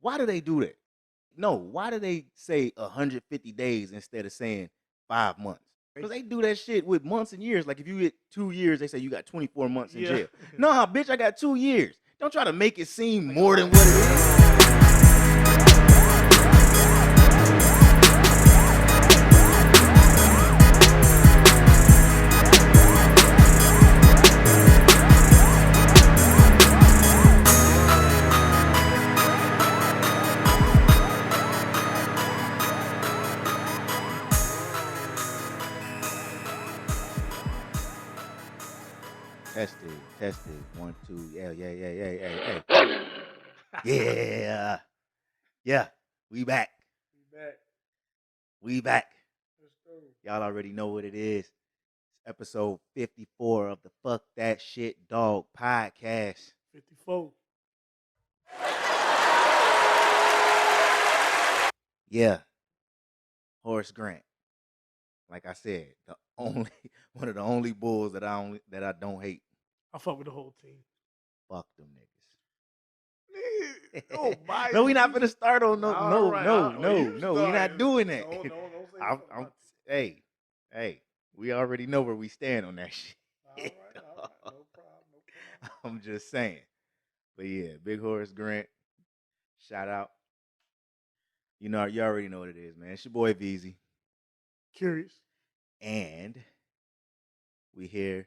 Why do they do that? No, why do they say 150 days instead of saying 5 months? Because they do that shit with months and years. Like if you get 2 years, they say you got 24 months in jail. Nah, bitch, I got 2 years. Don't try to make it seem more than what it is. Tested. 1, 2. Yeah. Yeah. We back. We back. Y'all already know what it is. It's episode 54 of the Fuck That Shit Dog podcast. 54. Yeah. Horace Grant. Like I said, one of the only bulls that I don't hate. I fuck with the whole team. Fuck them niggas. Oh, no, we not finna start on no. We're not doing that. No, hey, we already know where we stand on that shit. all right. No problem. I'm just saying. But yeah, Big Horace Grant, shout out. You know, you already know what it is, man. It's your boy Veezy. Qurious. And we here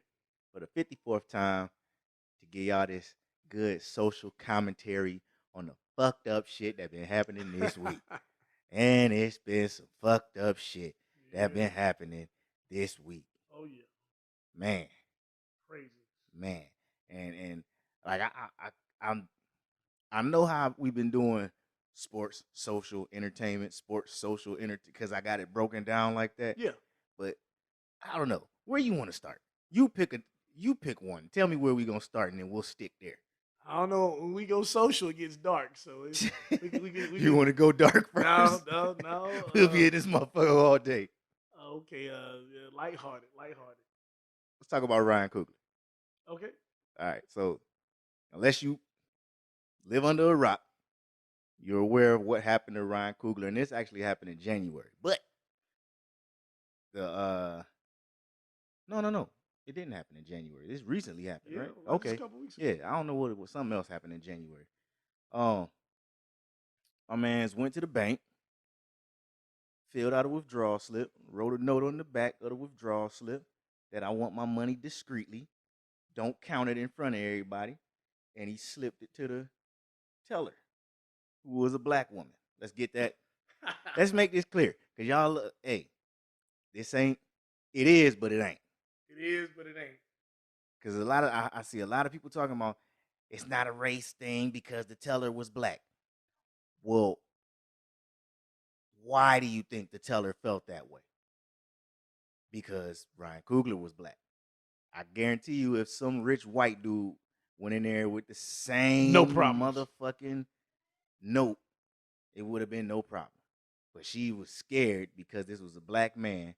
for the 54th time to give y'all this good social commentary on the fucked up shit that been happening this week. And it's been some fucked up shit that been happening this week. Oh yeah. Man. Crazy. Man. And like I know how we've been doing sports, social entertainment, because I got it broken down like that. Yeah. But I don't know. Where you want to start? You pick one. Tell me where we gonna start, and then we'll stick there. I don't know. When we go social, it gets dark. So You want to go dark first? No. We'll be in this motherfucker all day. Okay. Lighthearted. Let's talk about Ryan Coogler. Okay. All right. So, unless you live under a rock, you're aware of what happened to Ryan Coogler, and this actually happened in January. But no. It didn't happen in January. This recently happened, right? Okay. Just a couple weeks ago. Yeah, I don't know what it was. Something else happened in January. My man's went to the bank, filled out a withdrawal slip, wrote a note on the back of the withdrawal slip that I want my money discreetly. Don't count it in front of everybody. And he slipped it to the teller, who was a black woman. Let's get that. Let's make this clear. Because y'all, this ain't, it is, but it ain't. It is, but it ain't. Because I see a lot of people talking about it's not a race thing because the teller was black. Well, why do you think the teller felt that way? Because Ryan Coogler was black. I guarantee you, if some rich white dude went in there with the same motherfucking note, it would have been no problem. But she was scared because this was a black man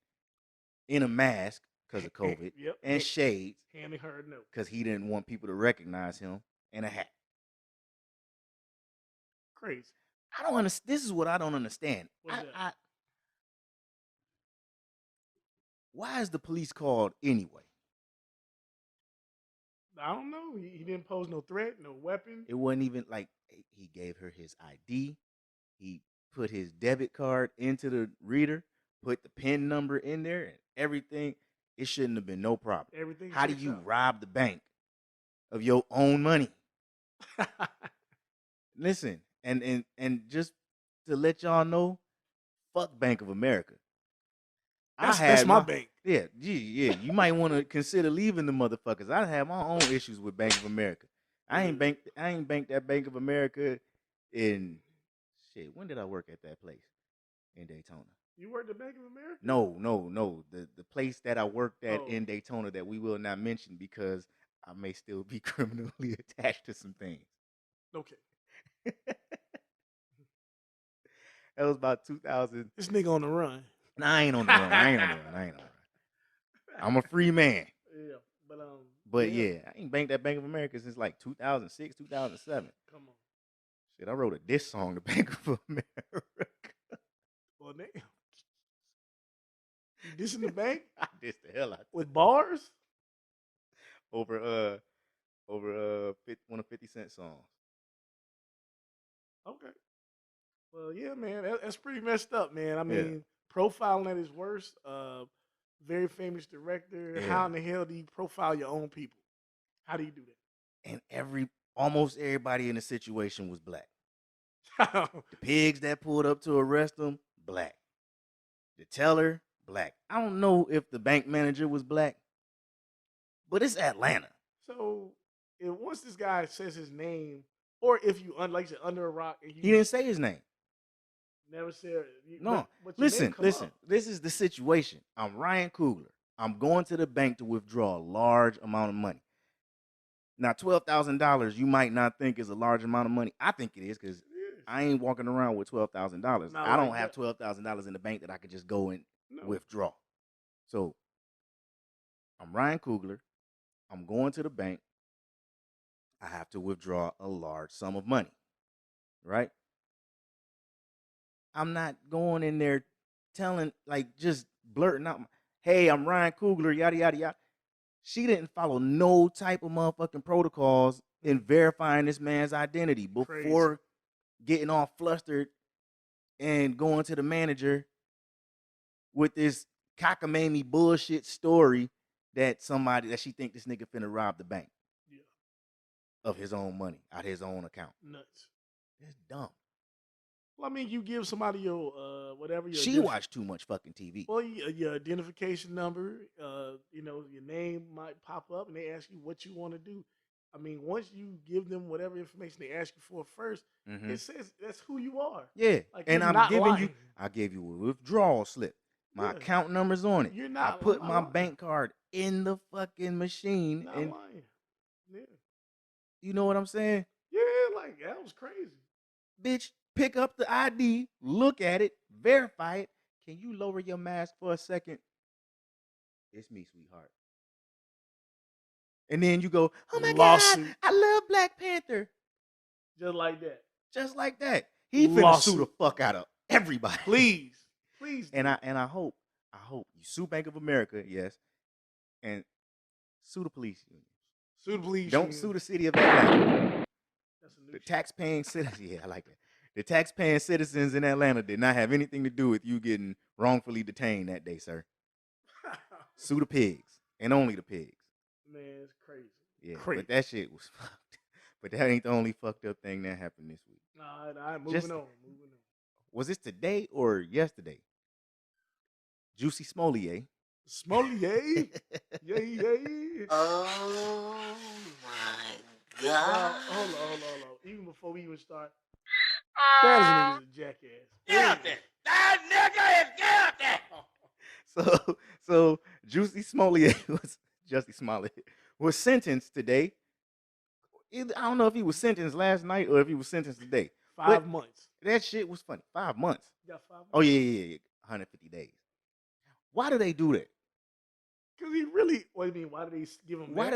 in a mask because of COVID and shades, handing her a note because he didn't want people to recognize him, and a hat. Crazy. I don't understand. This is what I don't understand. Why is the police called anyway? I don't know. He didn't pose no threat, no weapon. It wasn't even like he gave her his ID. He put his debit card into the reader, put the PIN number in there, and everything. It shouldn't have been no problem. Everything. How do you rob the bank of your own money? Listen, and just to let y'all know, fuck Bank of America. That's my bank. Yeah. You might want to consider leaving the motherfuckers. I have my own issues with Bank of America. I ain't banked at Bank of America in shit. When did I work at that place in Daytona? You worked at Bank of America? No. The place that I worked at in Daytona that we will not mention because I may still be criminally attached to some things. Okay. That was about 2000. This nigga on the run. Nah, I ain't on the run. I'm a free man. Yeah, but yeah, I ain't banked at Bank of America since like 2006, 2007. Come on. Shit, I wrote a diss song to Bank of America. Well, damn. You dissing the bank? I dissed the hell out with bars over one of 50 Cent songs. Okay. Well, yeah, man, that's pretty messed up, man. I mean, profiling at his worst. Very famous director. Yeah. How in the hell do you profile your own people? How do you do that? And almost everybody in the situation was black. The pigs that pulled up to arrest him, black. The teller, black. I don't know if the bank manager was black, but it's Atlanta. So, once this guy says his name, or if you like said, under a rock, and he didn't say his name. Never said. No, listen. This is the situation. I'm Ryan Coogler. I'm going to the bank to withdraw a large amount of money. Now, $12,000 you might not think is a large amount of money. I think it is because I ain't walking around with $12,000. I don't have $12,000 in the bank that I could just go and withdraw. So I'm Ryan Coogler. I'm going to the bank. I have to withdraw a large sum of money, right? I'm not going in there telling, like, just blurting out, hey, I'm Ryan Coogler, yada, yada, yada. She didn't follow no type of motherfucking protocols in verifying this man's identity before getting all flustered and going to the manager with this cockamamie bullshit story that she think this nigga finna rob the bank of his own money out of his own account. Nuts. It's dumb. Well, I mean, you give somebody your whatever. She watched too much fucking TV. Well, your identification number, your name might pop up, and they ask you what you want to do. I mean, once you give them whatever information they ask you for first, it says that's who you are. Yeah, like, and I'm giving lying. I gave you a withdrawal slip. My account number's on it. You're not. I put my bank card in the fucking machine. Not and lying. Yeah. You know what I'm saying? Yeah, like that was crazy. Bitch, pick up the ID, look at it, verify it. Can you lower your mask for a second? It's me, sweetheart. And then you go, oh my God, I love Black Panther. Just like that. Just like that. He finna sue the fuck out of everybody. Please. And I hope you sue Bank of America, yes, and sue the police union. Sue the police. Don't sue the city of Atlanta. The taxpaying citizens. Yeah, I like that. The taxpaying citizens in Atlanta did not have anything to do with you getting wrongfully detained that day, sir. Sue the pigs, and only the pigs. Man, it's crazy. Yeah, but that shit was fucked. But that ain't the only fucked up thing that happened this week. Nah, moving on. Was this today or yesterday? Juicy Smollier. Yay. Oh my God. Hold on. Even before we even start, that nigga's a jackass. Get up there. That nigga is get up there. So Juicy Smollier was sentenced today. I don't know if he was sentenced last night or if he was sentenced today. 5 months. That shit was funny. 5 months. Got 5 months. Oh yeah. 150 days. Why do they do that? Because he really. What do you mean? Why do they give him? Why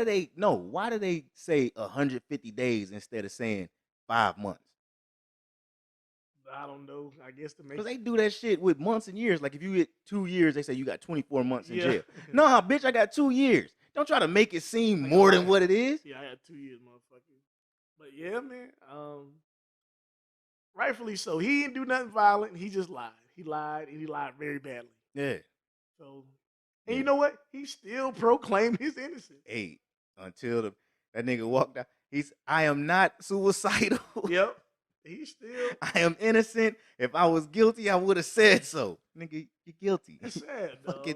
do they say 150 days instead of saying 5 months? I don't know. I guess to make. Because they do that shit with months and years. Like if you get 2 years, they say you got 24 months in jail. No, bitch, I got 2 years. Don't try to make it seem more than what it is. Yeah, I had 2 years, motherfucker. But yeah, man. Rightfully so. He didn't do nothing violent. He just lied. He lied, and he lied very badly. Yeah. So, and you know what? He still proclaimed his innocence. Hey, until that nigga walked out. I am not suicidal. Yep. He still. I am innocent. If I was guilty, I would have said so. Nigga, you're guilty. It's sad, dog.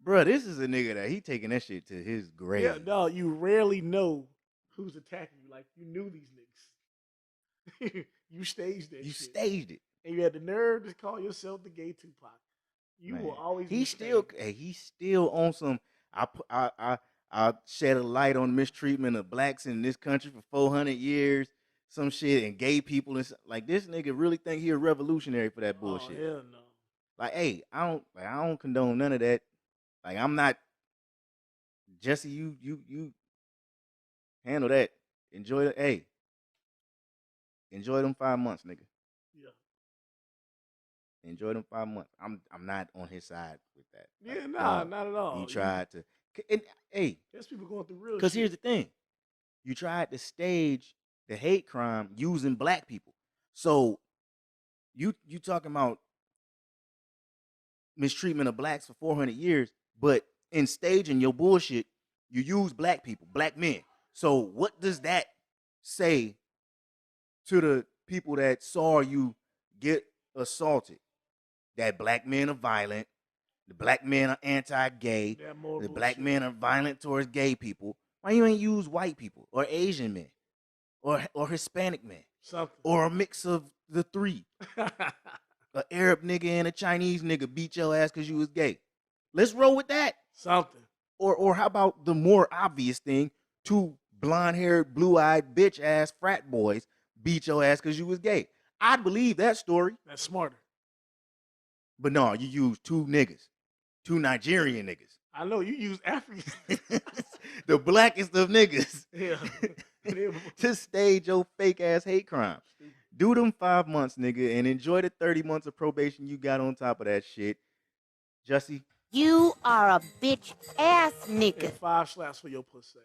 Bruh, this is a nigga that he taking that shit to his grave. Yeah, dog, you rarely know who's attacking you. Like, you knew these niggas. You staged that You shit. staged it. And you had the nerve to call yourself the gay Tupac. You will always he's still on some I shed a light on mistreatment of blacks in this country for 400 years, some shit, and gay people and like this nigga really think he a revolutionary for that bullshit. Oh, hell no. Like, hey, I don't condone none of that. Like, I'm not Jesse, you handle that. Enjoy it. Hey. enjoy them 5 months, nigga. Yeah. Enjoy them 5 months. I'm not on his side with that. Yeah, Like, nah, dog, not at all. You tried to, and hey, There's people going through real shit. because here's the thing: you tried to stage the hate crime using black people. So you talking about mistreatment of blacks for 400 years, but in staging your bullshit, you use black people, black men. So what does that say to the people that saw you get assaulted? That black men are violent, the black men are anti-gay, That more the bullshit. black men are violent towards gay people. Why you ain't use white people or Asian men or Hispanic men? Something. Or a mix of the three? An Arab nigga and a Chinese nigga beat your ass because you was gay. Let's roll with that. Something. Or how about the more obvious thing? Two blonde-haired, blue-eyed, bitch-ass frat boys beat your ass because you was gay. I'd believe that story. That's smarter. But no, you use two niggas. Two Nigerian niggas. I know you use Africans. The blackest of niggas. Yeah. To stage your fake-ass hate crime. Do them 5 months, nigga, and enjoy the 30 months of probation you got on top of that shit. Jussie? You are a bitch ass nigga. And 5 slaps for your pussy.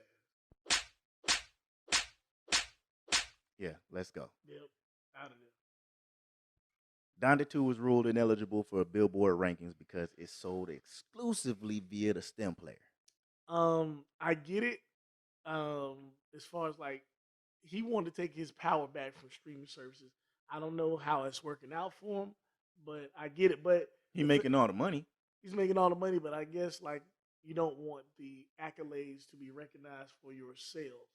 Yeah, let's go. Yep. Out of there. Donda 2 was ruled ineligible for Billboard rankings because it sold exclusively via the STEM player. I get it. As far as like he wanted to take his power back from streaming services. I don't know how it's working out for him, but I get it. But He making all the money. he's making all the money, but I guess like you don't want the accolades to be recognized for your sales.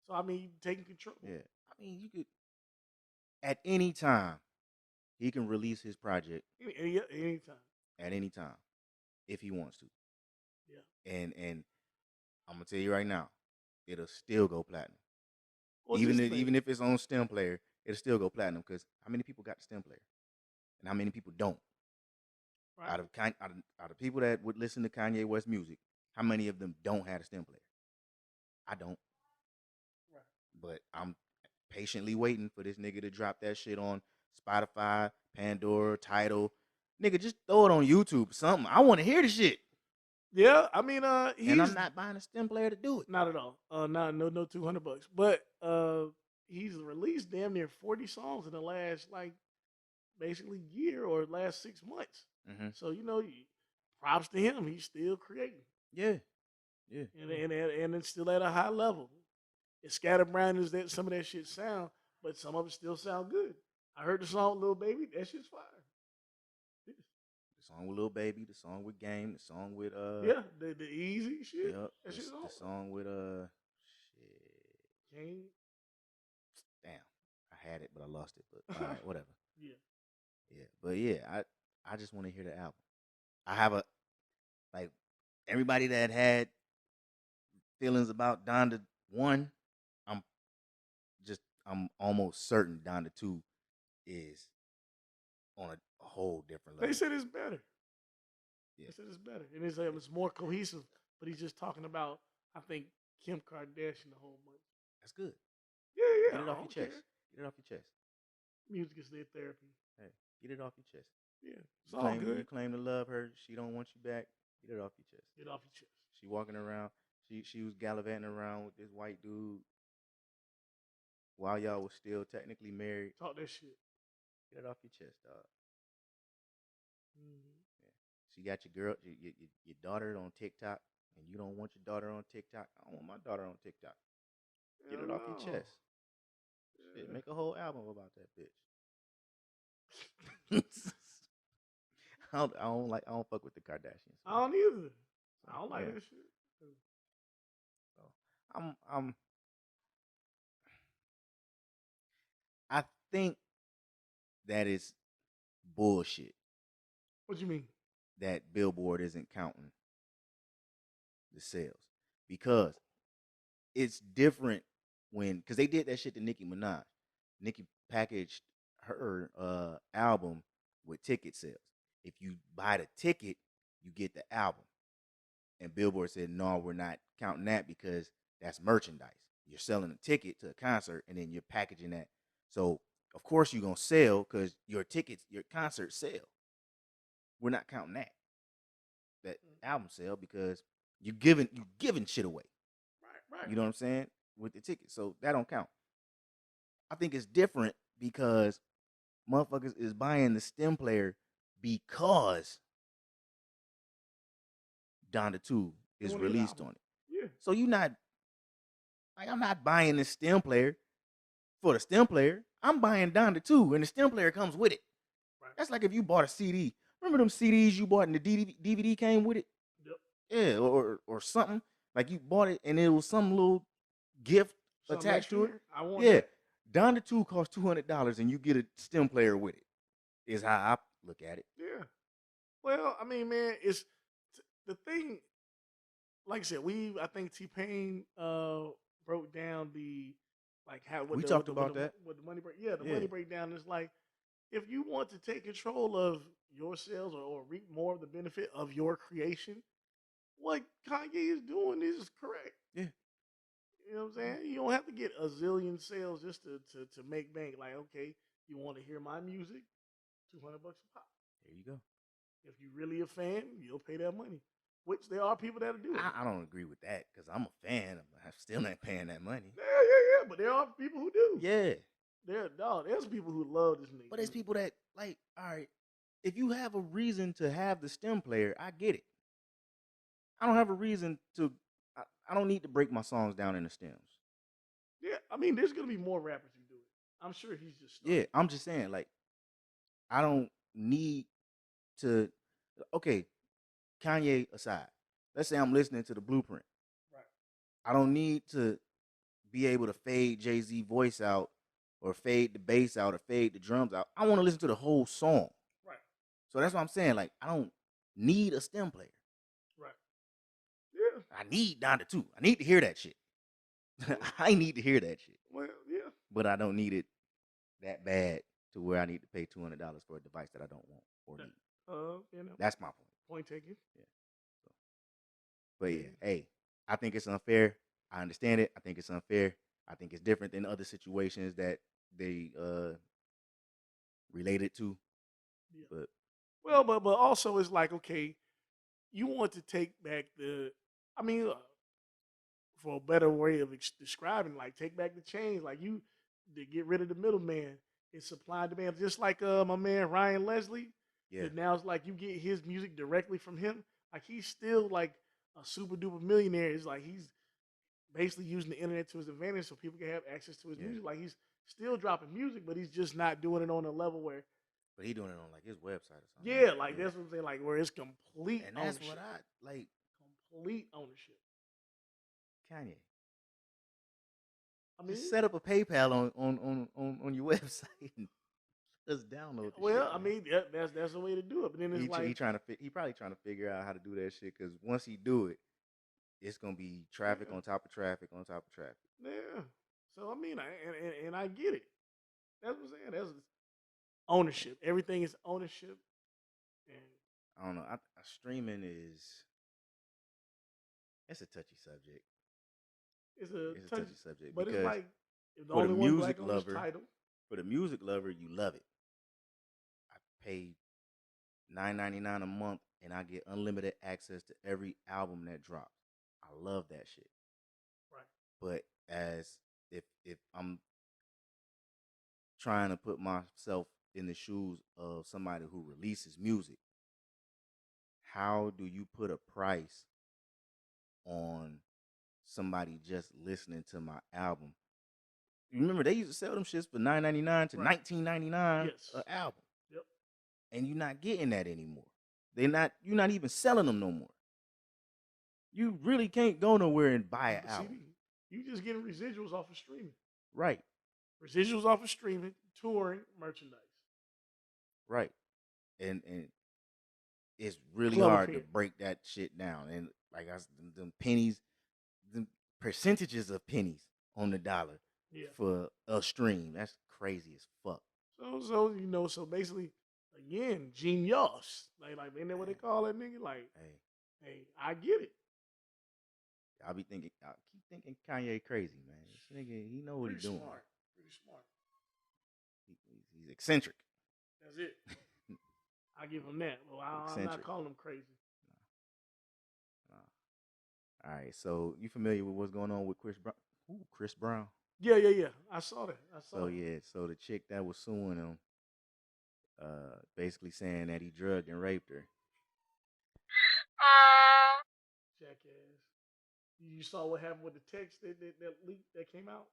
So I mean, taking control. Yeah, I mean, you could at any time he can release his project Anytime. at any time if he wants to. Yeah. And I'm gonna tell you right now, it'll still go platinum. Well, even if it's on STEM player, it'll still go platinum because how many people got the STEM player, and how many people don't? right. Out of people that would listen to Kanye West music, how many of them don't have a STEM player? I don't. Right. But I'm patiently waiting for this nigga to drop that shit on Spotify, Pandora, Tidal. Nigga, just throw it on YouTube, something. I want to hear the shit. Yeah, I mean, And I'm not buying a STEM player to do it. not at all. No $200. But he's released damn near 40 songs in the last like basically year or last 6 months. Mm-hmm. So props to him. He's still creating. Yeah. And it's still at a high level. It's scatterbrained as that some of that shit sound, but some of it still sound good. I heard the song "Little Baby." That shit's fire. The song with Lil Baby, the song with Game, the song with Yeah, the easy shit. Yep, That shit's the on. song with shit. Game. Damn, I had it but I lost it. But all right, whatever. Yeah. But yeah, I just want to hear the album. I have a like everybody that had feelings about Donda 1, I'm almost certain Donda 2 is on a whole different level. They said it's better. Yeah. They said it's better, and it's more cohesive. But he's just talking about, I think, Kim Kardashian the whole month. That's good. Yeah. Get it off your chest. Care. Get it off your chest. Music is their therapy. Hey, get it off your chest. Yeah, it's all good. You claim to love her. She don't want you back. Get it off your chest. Get off your chest. She walking around. She was gallivanting around with this white dude while y'all was still technically married. Talk that shit. Get it off your chest, dog. Mm-hmm. Yeah. She got your daughter on TikTok, and you don't want your daughter on TikTok. I don't want my daughter on TikTok. Get it off your chest. Yeah. Shit, make a whole album about that bitch. I don't fuck with the Kardashians. I don't either. I don't like that shit. So I think that is bullshit What you mean? that Billboard isn't counting the sales because it's different because they did that shit to Nicki Minaj. Nicki packaged her album with ticket sales. If you buy the ticket, you get the album. And Billboard said, no, we're not counting that because that's merchandise. You're selling a ticket to a concert and then you're packaging that So of course you're gonna sell because your tickets, your concerts sell. We're not counting that album sale because you giving shit away. Right. You know what I'm saying? With the tickets. So that don't count. I think it's different because motherfuckers is buying the stem player because Donda 2 They is want his released album. on it. Yeah. So you not like I'm not buying the stem player for the stem player. I'm buying Donda 2 and the stem player comes with it. Right. That's like if you bought a CD. Remember them CDs you bought and the DVD came with it? Yep. Yeah, or something. Like you bought it and it was some little gift Something attached to it. I want Yeah. that. Donda 2 costs $200 and you get a stem player with it. Is how I look at it. Yeah. Well, I mean, man, it's the thing. Like I said, I think T-Pain broke down the like how We talked about that. with the money break. Yeah, the Yeah. money breakdown is like if you want to take control of your sales or reap more of the benefit of your creation, what Kanye is doing is correct. Yeah. You know what I'm saying? You don't have to get a zillion sales just to make bank. Like, okay, you want to hear my music? $200 a pop. There you go. If you're really a fan, you'll pay that money. Which there are people that'll do it. I don't agree with that because I'm a fan. I'm still not paying that money. Yeah. But there are people who do. Yeah. There's people who love this nigga. But there's people that like, all right, if you have a reason to have the stem player, I get it. I don't have a reason to. I don't need to break my songs down into stems. Yeah, I mean, there's gonna be more rappers who do it. I'm sure he's just Yeah, I'm just saying, like, I don't need to. Okay, Kanye aside, let's say I'm listening to the Blueprint. Right. I don't need to be able to fade Jay-Z voice out or fade the bass out or fade the drums out. I want to listen to the whole song. Right. So that's what I'm saying. Like, I don't need a stem player. Right. Yeah. I need Donda 2. I need to hear that shit. I need to hear that shit. Well, yeah. But I don't need it that bad to where I need to pay $200 for a device that I don't want or need. You know. That's my point. Point taken. Yeah. So, but yeah, hey, I think it's unfair. I understand it. I think it's unfair. I think it's different than other situations that they related to. Yeah. But well, but also it's like, okay, you want to take back I mean, for a better way of describing, like take back the chains, like you to get rid of the middleman. It's supply and demand, just like my man Ryan Leslie. yeah, Now it's like you get his music directly from him. Like he's still like a super duper millionaire. It's like he's basically using the internet to his advantage so people can have access to his music. Like he's still dropping music, but he's just not doing it on a level where. But he doing it on like his website or something. Yeah, like that's what I'm saying. Like where it's complete and that's ownership. what I like. Complete ownership. Kanye. I mean, just set up a PayPal on your website and just download. Well, I mean, that's the way to do it. But then it's he probably trying to figure out how to do that shit because once he do it, it's gonna be traffic on top of traffic on top of traffic. Yeah. So I mean, and I get it. That's what I'm saying. That's ownership. Everything is ownership. And I don't know. Streaming it's a touchy subject. It's a touchy subject, but because it's like if the for only the one music black on this lover, title. For the music lover, you love it. I paid $9.99 a month, and I get unlimited access to every album that drops. I love that shit. Right. But as if I'm trying to put myself in the shoes of somebody who releases music, how do you put a price on somebody just listening to my album? You remember they used to sell them shits for $9.99 to $19.99 an album. Yep. And you're not getting that anymore. You're not even selling them no more. You really can't go nowhere and buy an album. You just getting residuals off of streaming. Right. Residuals off of streaming, touring, merchandise. Right. And it's really hard to break that shit down. And like them pennies, the percentages of pennies on the dollar for a stream. That's crazy as fuck. So basically, again, genius. Like ain't that what they call that nigga? Like, hey, I get it. I keep thinking Kanye crazy, man. This nigga, he know what he's doing. Pretty smart. He's eccentric. That's it. I give him that. Well, I'm not calling him crazy. All right, so you familiar with what's going on with Chris Brown? Ooh, Chris Brown. Yeah. I saw that. So the chick that was suing him, basically saying that he drugged and raped her. Jackass. You saw what happened with the text that leak that came out?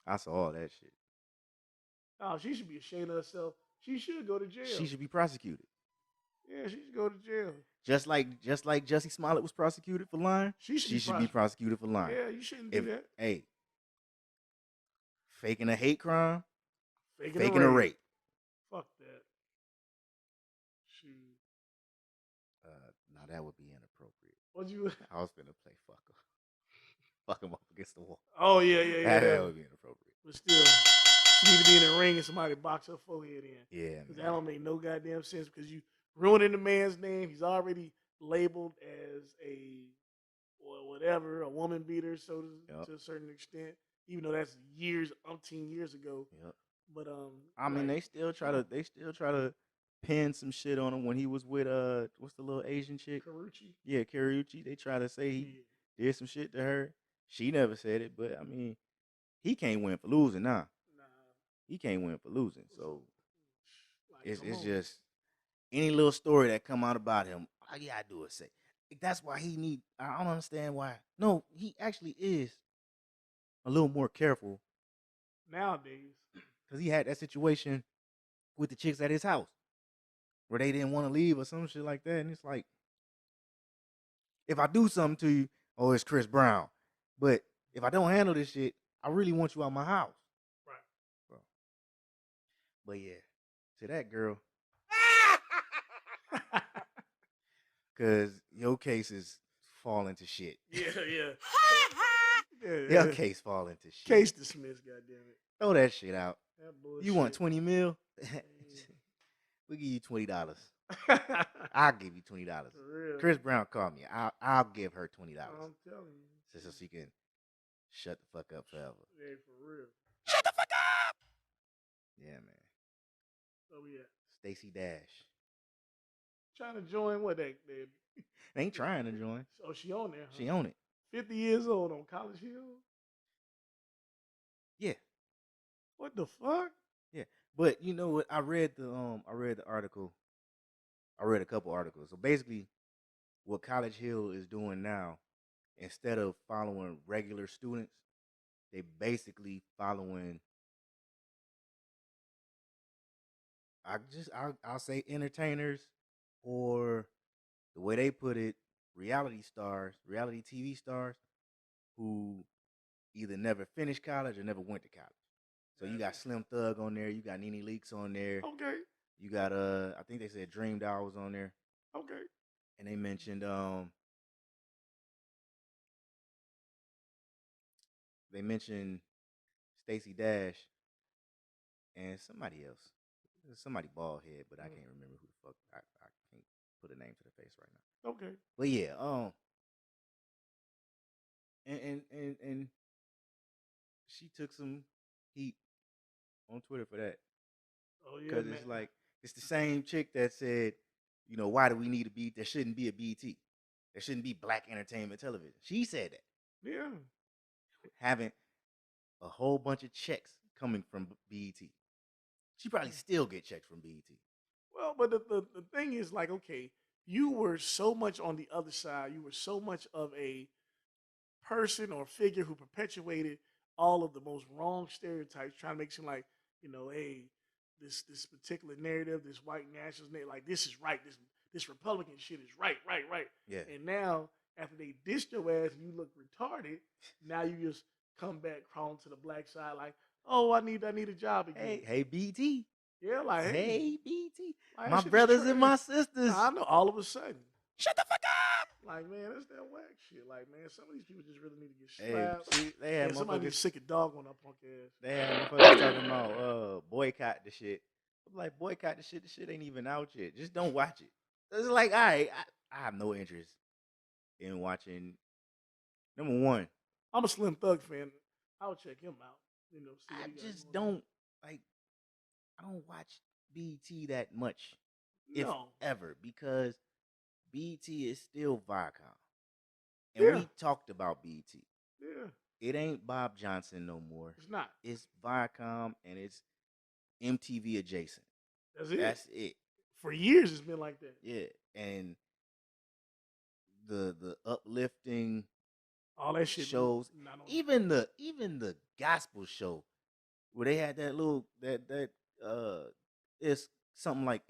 I saw all that shit. Oh, she should be ashamed of herself. She should go to jail. She should be prosecuted. Yeah, she should go to jail. Just like Jussie Smollett was prosecuted for lying, she should be prosecuted for lying. Yeah, you shouldn't do that. Hey, faking a hate crime, faking a rape. Fuck that. Shoot. Now that would be inappropriate. What'd you? I was finna play fuck him up against the wall. Oh yeah. That would be inappropriate. But still, she need to be in the ring and somebody box her forehead in. Yeah, because that don't make no goddamn sense. Because you ruining the man's name. He's already labeled as a woman beater, so to a certain extent. Even though that's umpteen years ago. Yep. But I mean, they still try to pin some shit on him when he was with what's the little Asian chick? Karuchi. Yeah, Karuchi. They try to say he did some shit to her. She never said it, but I mean, he can't win for losing now. Nah. He can't win for losing. So it's just any little story that come out about him, all you gotta do is say. That's why I don't understand why. No, he actually is a little more careful nowadays. Because he had that situation with the chicks at his house where they didn't want to leave or some shit like that. And it's like, if I do something to you, oh, it's Chris Brown. But if I don't handle this shit, I really want you out my house. Right. Bro. But yeah, to that girl. Because your case is falling to shit. Yeah. Your case falling to shit. Case dismissed, goddammit. Throw that shit out. That you want 20 mil? We'll give you $20. I'll give you $20. Chris Brown called me. I'll give her $20. I'm telling you. So she can shut the fuck up forever. Yeah, for real. Shut the fuck up! Yeah, man. Oh, yeah. Stacey Dash. Trying to join what they ain't trying to join. Oh, she on there, huh? She on it. 50 years old on College Hill? Yeah. What the fuck? Yeah. But you know what? I read the article. I read a couple articles. So basically, what College Hill is doing now, instead of following regular students, they basically following I'll say entertainers, or the way they put it, reality TV stars who either never finished college or never went to college. So you got Slim Thug on there, you got Nene Leakes on there. Okay. You got I think they said Dream Doll was on there. Okay. And they mentioned Stacey Dash and somebody else. Somebody bald head, but I can't remember who the fuck. I can't put a name to the face right now. Okay. But yeah, and she took some heat on Twitter for that. Oh yeah. Because it's like it's the same chick that said, you know, why do we need a BET? There shouldn't be a BET. There shouldn't be Black Entertainment Television. She said that. Yeah. Having a whole bunch of checks coming from BET. She probably still get checks from BET. Well, but the thing is, like, okay, you were so much on the other side. You were so much of a person or figure who perpetuated all of the most wrong stereotypes, trying to make it seem like, you know, hey, this particular narrative, this white nationalist narrative, like, this is right. This Republican shit is right. Yeah. And now, after they dissed your ass and you look retarded, now you just come back crawling to the black side like, oh, I need a job again. Hey, BT. Yeah, like, hey, BT. Like, my brothers and my sisters. I know, all of a sudden. Shut the fuck up! Like, man, that's that whack shit. Like, man, some of these people just really need to get slapped. Hey, they had somebody need to sick a dog on that punk ass. They had motherfuckers talking about boycott the shit. I'm like, boycott the shit. The shit ain't even out yet. Just don't watch it. It's like, all right, I have no interest in watching. Number one, I'm a Slim Thug fan. I would check him out. You know, I just don't like. watch BET that much, if No. ever, because BET is still Viacom. And Yeah. we talked about BET. Yeah. It ain't Bob Johnson no more. It's not. It's Viacom and it's MTV adjacent. That's it. That's it. For years, it's been like that. Yeah. And the uplifting All that shit. shows, even the gospel show where they had that little that it's something like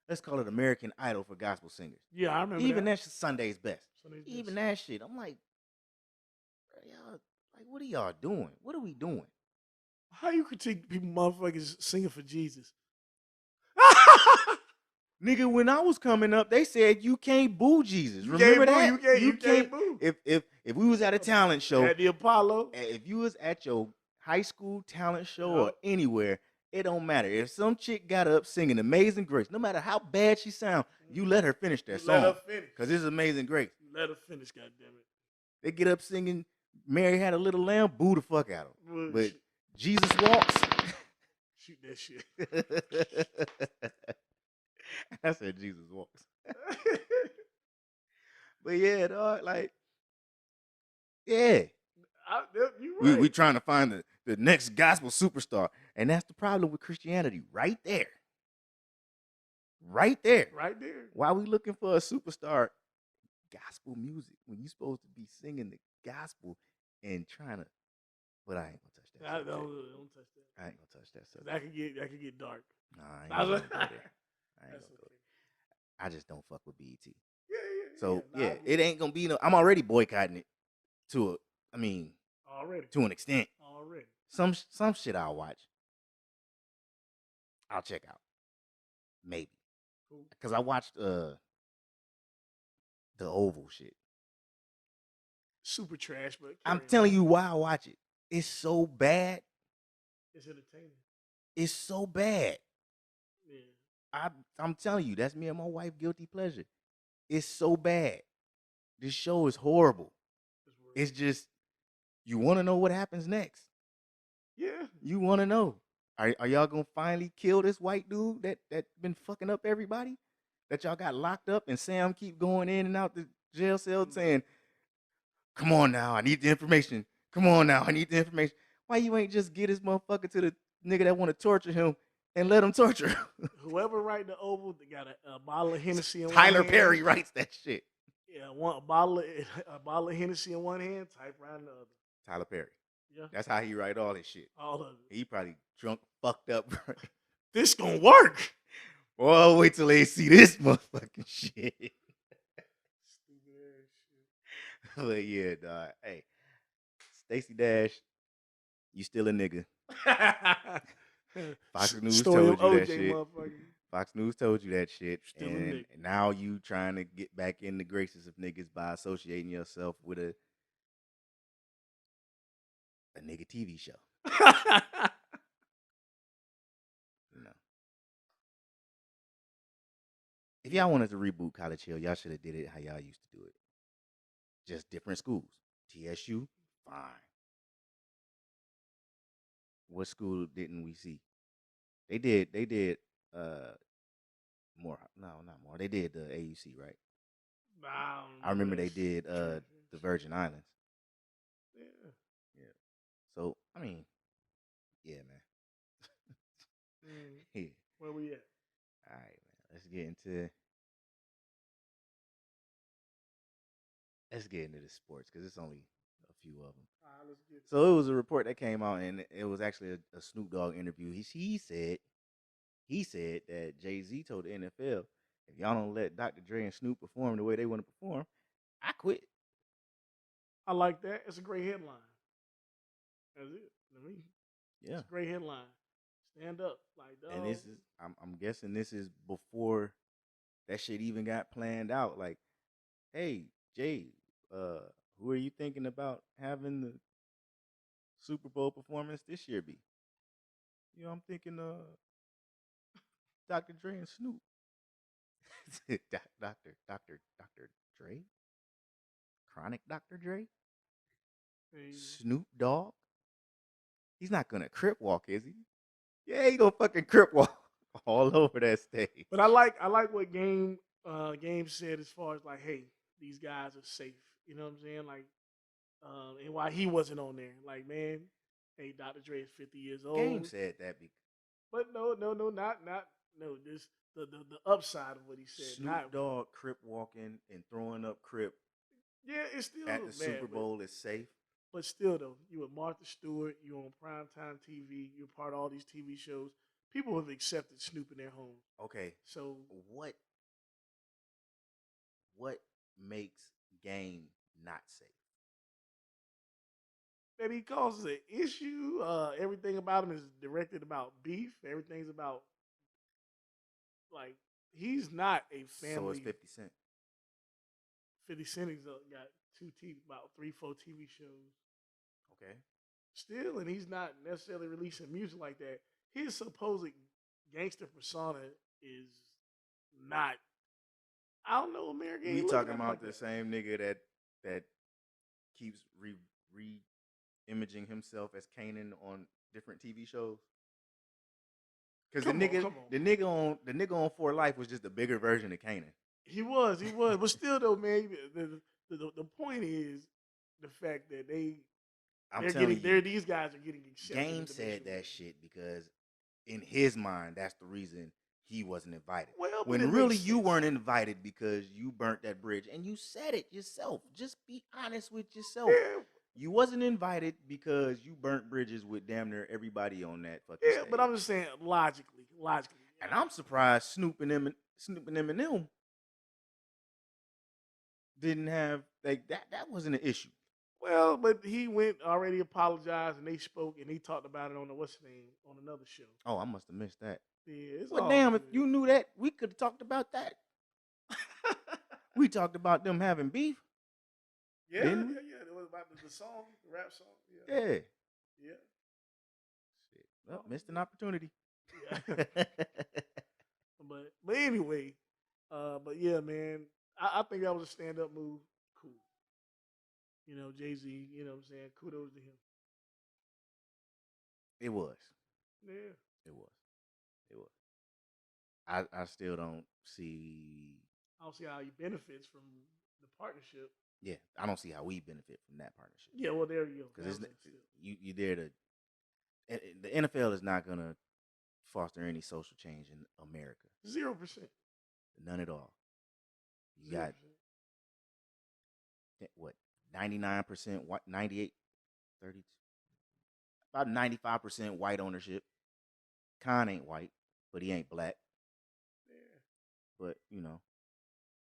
let's call it American Idol for gospel singers. Yeah, I remember Even that. that's Sunday's Best. Even that shit. I'm like, y'all, like, what are y'all doing? What are we doing? How you critique people motherfuckers singing for Jesus? Nigga, when I was coming up, they said you can't boo Jesus. Remember that? You can't boo. If we was at a talent show, at the Apollo, if you was at your high school talent show Yep. or anywhere, it don't matter. If some chick got up singing Amazing Grace, no matter how bad she sound, you let her finish that song. let her finish. Because it's Amazing Grace. Let her finish, goddammit. They get up singing Mary Had a Little Lamb, boo the fuck out of them. But Jesus Walks. Shoot that shit. I said Jesus Walks. But yeah, dog, like, yeah. You right. We trying to find the next gospel superstar. And that's the problem with Christianity right there. Right there. Right there. Why we looking for a superstar gospel music when you supposed to be singing the gospel and trying to, but I ain't gonna touch that. Don't touch that. I ain't gonna touch that subject. That could get dark. Nah, I ain't gonna go there. I ain't gonna go there. I just don't fuck with BET. Yeah. So yeah, it ain't gonna be no. I'm already boycotting it Already. to an extent. Already. Some shit I'll watch. I'll check out. Maybe. Cool. Because I watched the Oval shit. Super trash, but I'm telling you why I watch it. It's so bad. It's entertaining. It's so bad. Yeah. I'm telling you, that's me and my wife guilty pleasure. It's so bad. This show is horrible. It's just, you want to know what happens next. Yeah. You want to know. Are y'all going to finally kill this white dude that been fucking up everybody? That y'all got locked up and Sam keep going in and out the jail cell saying, come on now, I need the information. Come on now, I need the information. Why you ain't just get this motherfucker to the nigga that want to torture him and let him torture him? Whoever write the Oval, they got a bottle of Hennessy in one Tyler hand. Perry writes that shit. Yeah, a bottle of Hennessy in one hand, type around the other. Tyler Perry. Yeah. That's how he write all his shit. All of it. He probably drunk, fucked up. This gonna work. Well, wait till they see this motherfucking shit. Stupid ass shit. But yeah, dog. Hey, Stacey Dash, you still a nigga. Fox News told you that shit. Fox News told you that shit. Still a and nigga. now you trying to get back in the graces of niggas by associating yourself with a nigga TV show. You know. If y'all wanted to reboot College Hill, y'all should have did it how y'all used to do it. Just different schools. TSU, fine. What school didn't we see? They did more. No, not more. They did the AUC, right? I remember they did the Virgin Islands. Yeah. So, I mean, yeah, man. Yeah. Where we at? All right, man. Let's get into the sports because it's only a few of them. Let's get So it was a report that came out, and it was actually a Snoop Dogg interview. He said that Jay-Z told the NFL, if y'all don't let Dr. Dre and Snoop perform the way they want to perform, I quit. I like that. It's a great headline. That's it. Yeah. It's a great headline. Stand up. Like, dog. And this is, I'm guessing this is before that shit even got planned out. Like, hey, Jay, who are you thinking about having the Super Bowl performance this year be? You know, I'm thinking Dr. Dre and Snoop. Dr. Dre? Chronic Dr. Dre? Hey. Snoop Dogg? He's not gonna crip walk, is he? Yeah, he gonna fucking crip walk. all over that stage. But I like what Game said as far as like, hey, these guys are safe. You know what I'm saying? Like, and why he wasn't on there. Like, man, hey, Dr. Dre is 50 years old. Game said that. But no, no. This the upside of what he said. Snoop Dogg crip walking and throwing up crip. Yeah, it's still at the bad, Super Bowl is safe. But still, though, you with Martha Stewart, you on primetime TV, you're part of all these TV shows. People have accepted Snoop in their homes. Okay, so what makes Game not safe? That he causes an issue. Everything about him is directed about beef. Everything's about like he's not a family. So it's 50 Cent. 50 Cent has got about 3-4 TV shows. Okay. Still, and he's not necessarily releasing music like that. His supposed gangster persona is not. I don't know, American. We talking about the same nigga that keeps re-imaging himself as Kanan on different TV shows. Because the nigga on For Life was just a bigger version of Kanan. He was, but still though, man. The point is the fact that these guys are getting accepted. Game said that shit because in his mind, that's the reason he wasn't invited. Well, when really you weren't invited because you burnt that bridge, and you said it yourself. Just be honest with yourself. Yeah. You wasn't invited because you burnt bridges with damn near everybody on that fucking stage. But I'm just saying logically. And I'm surprised Snoop and Eminem didn't have like that. That wasn't an issue. Well, but he went already apologized and they spoke and he talked about it on on another show. Oh, I must have missed that. Yeah, well, damn, if you knew that, we could have talked about that. We talked about them having beef. Yeah. It was about the song, the rap song. Yeah. Shit. Well, missed an opportunity. Yeah. but anyway, but yeah, man, I think that was a stand-up move. Cool. You know, Jay-Z, you know what I'm saying? Kudos to him. It was. Yeah. It was. I still don't see. I don't see how he benefits from the partnership. Yeah, I don't see how we benefit from that partnership. Yeah, well, there you go. Because you there to. The NFL is not gonna foster any social change in America. 0%. None at all. You 0%. got what 99% white, 98, 32, about 95% white ownership. Khan ain't white, but he ain't black. Yeah. But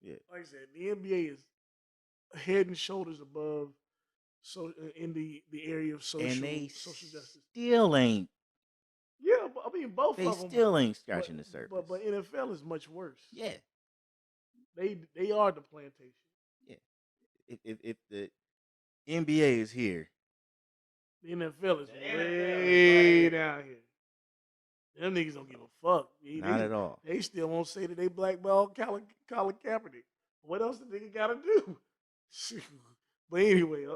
yeah. Like I said, the NBA is head and shoulders above. So in the area of social justice, still ain't. Yeah, I mean both of them. They still ain't scratching the surface. But NFL is much worse. Yeah. They are the plantation. Yeah. If the NBA is here, the NFL is way down here. Them niggas don't give a fuck. Not at all. They still won't say that they blackballed Colin Kaepernick. What else did they gotta do? But anyway,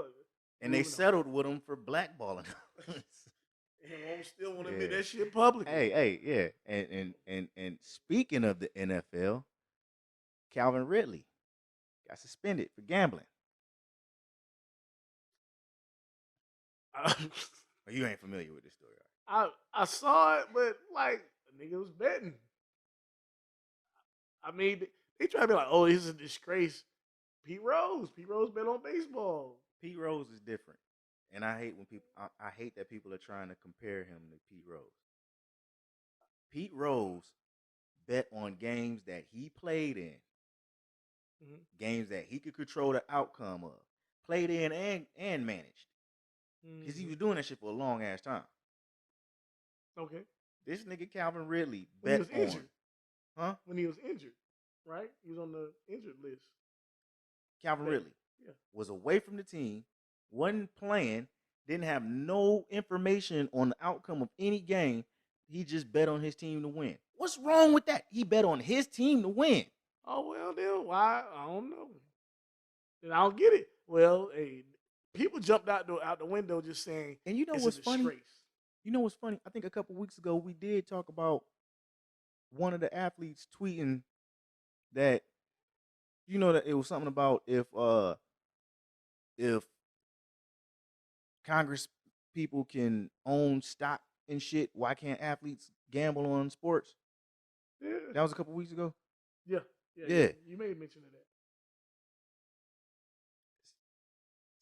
and they settled with him for blackballing. And still want to admit that shit publicly. Hey, yeah. And speaking of the NFL, Calvin Ridley got suspended for gambling. You ain't familiar with this story, right? I saw it, but like a nigga was betting. I mean, they try to be like, "Oh, this is a disgrace." Pete Rose bet on baseball. Pete Rose is different, and I hate when people. I hate that people are trying to compare him to Pete Rose. Pete Rose bet on games that he played in, games that he could control the outcome of, played in and managed, because he was doing that shit for a long ass time. Okay. This nigga Calvin Ridley bet when he was injured. Huh? When he was injured, right? He was on the injured list. Calvin Ridley was away from the team, wasn't playing, didn't have no information on the outcome of any game. He just bet on his team to win. What's wrong with that? He bet on his team to win. Oh, well, then why? I don't know. And I don't get it. Well, hey, people jumped out the window just saying, and you know what's funny? You know what's funny? I think a couple weeks ago we did talk about one of the athletes tweeting that that it was something about if Congress people can own stock and shit, why can't athletes gamble on sports? Yeah. That was a couple weeks ago. Yeah. Yeah. You made mention of that.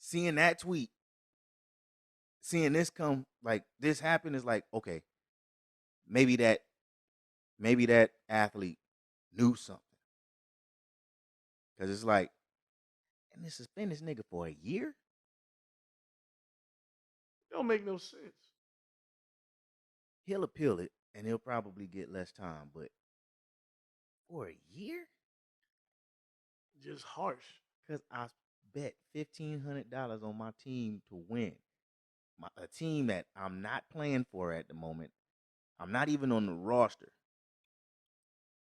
Seeing that tweet, seeing this come, like this happen is like, okay, maybe that athlete knew something. Cause it's like, and they suspend this nigga for a year? It don't make no sense. He'll appeal it and he'll probably get less time, but for a year? Just harsh. Because I bet $1,500 on my team to win. A team that I'm not playing for at the moment. I'm not even on the roster.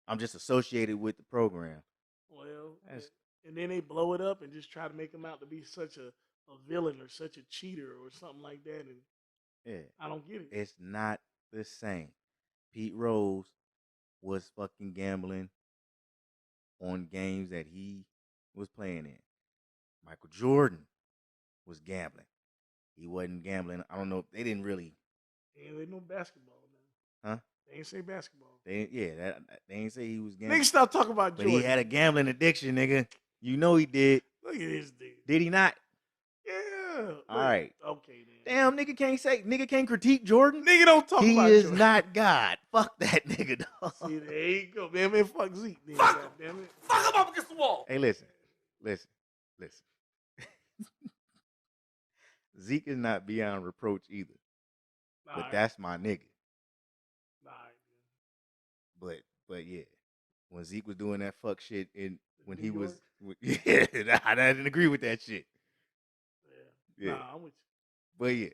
I'm just associated with the program. Well, and then they blow it up and just try to make him out to be such a villain or such a cheater or something like that. And yeah, I don't get it. It's not the same. Pete Rose was fucking gambling on games that he was playing in. Michael Jordan was gambling. He wasn't gambling. I don't know. They didn't really. Ain't no basketball now. Huh? They ain't say basketball. They ain't say he was gambling. Nigga, stop talking about Jordan. But he had a gambling addiction, nigga. You know he did. Look at this dude. Did he not? Yeah. All right. Okay, then. Damn, nigga can't critique Jordan. Nigga don't talk about Jordan. He is not God. Fuck that nigga, dog. See, there you go, man. Fuck Zeke, then. Fuck him. Damn it. Fuck him up against the wall. Hey, listen. Zeke is not beyond reproach either. But right. That's my nigga. All right. But yeah, when Zeke was doing that fuck shit when he was, Yeah. I didn't agree with that shit. Yeah. Nah, I'm with you. But yeah,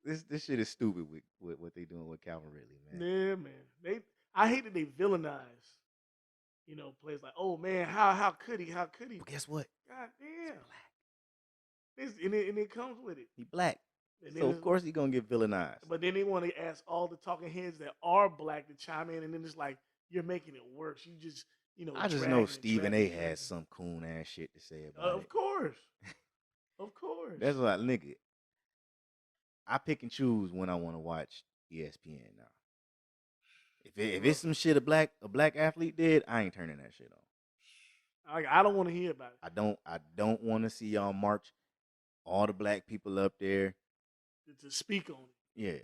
this shit is stupid with what they doing with Calvin Ridley, man. Yeah, man. I hate that they villainize, players like, oh man, how could he? But guess what? God damn. And it comes with it. He black. And So of course he gonna get villainized. But then they want to ask all the talking heads that are black to chime in, and then it's like you're making it worse. You just I just know Stephen A. has some coon ass shit to say about it. Of course. Of course. That's what nigga. I pick and choose when I want to watch ESPN now. If it's some shit a black athlete did, I ain't turning that shit on. I don't want to hear about it. I don't want to see y'all march all the black people up there to speak on it. Yeah.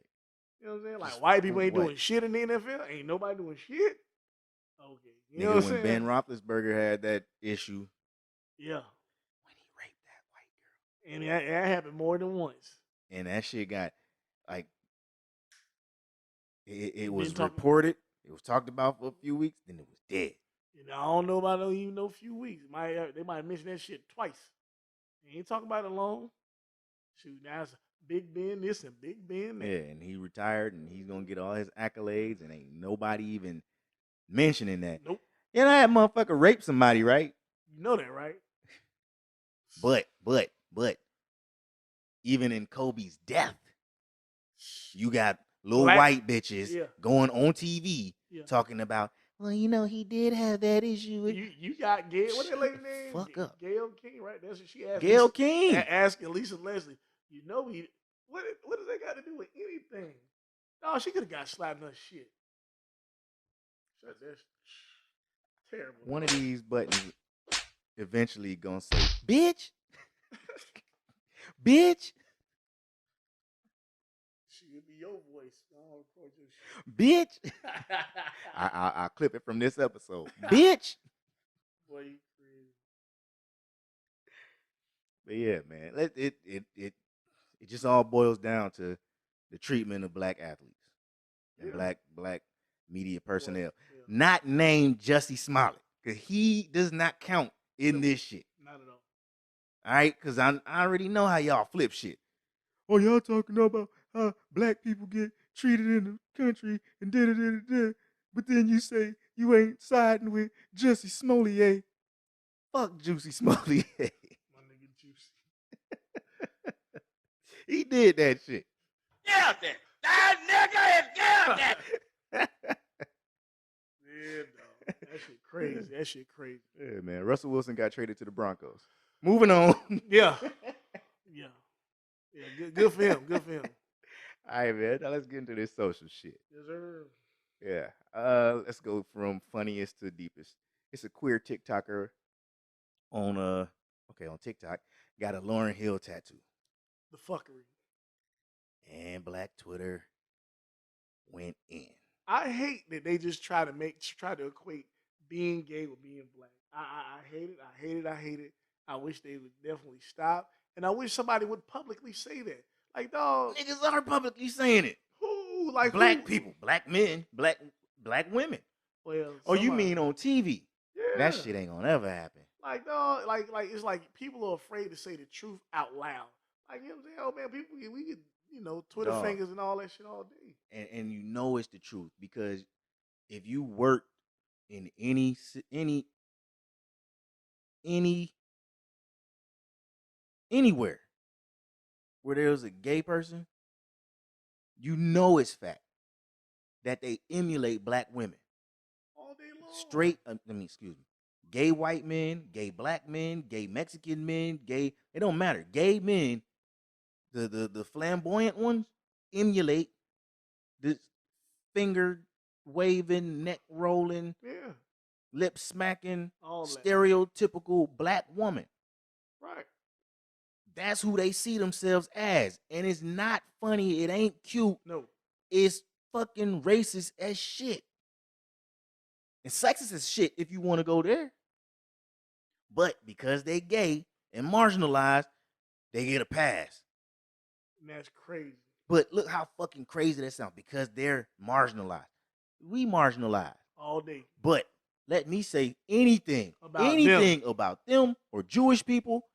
You know what I'm saying? Like white people ain't doing shit in the NFL. Ain't nobody doing shit. Okay. You know what I'm saying? When Ben Roethlisberger had that issue. Yeah. When he raped that white girl. And that happened more than once. And that shit got like it was reported. It was talked about for a few weeks. Then it was dead. I don't know about even no few weeks. They might mention that shit twice. They ain't talking about it long. Shoot, now it's Big Ben this and Big Ben that. Yeah, and he retired and he's gonna get all his accolades and ain't nobody even mentioning that. Nope. That motherfucker raped somebody, right? You know that, right? But even in Kobe's death, you got little white bitches going on TV talking about, well, he did have that issue. You got Gail. What's that lady name? Fuck up. Gail King, right? That's what she asked. Gail King. Asking Lisa Leslie, what does that got to do with anything? No, she could have got slapped in her shit. That's terrible. One of these buttons eventually gonna say, bitch. Bitch. She would be your voice. I'll record your shit. Bitch. I'll clip it from this episode. Bitch. Boy, you crazy. But yeah, man, it just all boils down to the treatment of black athletes and black media personnel. Not named Jussie Smollett, because he does not count in this shit. Not at all. All right, because I already know how y'all flip shit. Oh, y'all talking about how black people get treated in the country and da-da-da-da-da, but then you say you ain't siding with Jussie Smollett. Fuck Juicy Smollett. My nigga Juicy. He did that shit. Get out there. That nigga is get out there. That shit crazy. That shit crazy. Yeah, man. Russell Wilson got traded to the Broncos. Moving on. Yeah. Yeah. Yeah. Good for him. Good for him. All right, man. Now let's get into this social shit. Yes, sir. Yeah. Let's go from funniest to deepest. It's a queer TikToker on TikTok. Got a Lauryn Hill tattoo. The fuckery. And Black Twitter went in. I hate that they just try to equate being gay with being black. I hate it. I hate it. I hate it. I wish they would definitely stop. And I wish somebody would publicly say that. Like, dog. Niggas are publicly saying it. Who? Like black who? people, black men, black women. Well, Oh, you mean on TV? Yeah. That shit ain't gonna ever happen. Like, dog, like it's like people are afraid to say the truth out loud. Like, you know what I'm saying? Oh man, we could, Twitter Dog. fingers and all that shit all day. And you know it's the truth because if you work in anywhere where there's a gay person, you know it's fact that they emulate black women. All day long. Straight, excuse me. Gay white men, gay black men, gay Mexican men, it don't matter. Gay men, the flamboyant ones, emulate this finger waving, neck rolling, Yeah. lip smacking, All that. stereotypical black woman. Right. That's who they see themselves as. And it's not funny. It ain't cute. No. It's fucking racist as shit. And sexist as shit if you want to go there. But because they gay and marginalized, they get a pass. And that's crazy. But look how fucking crazy that sounds because they're marginalized. We marginalized. All day. But let me say anything about them or Jewish people.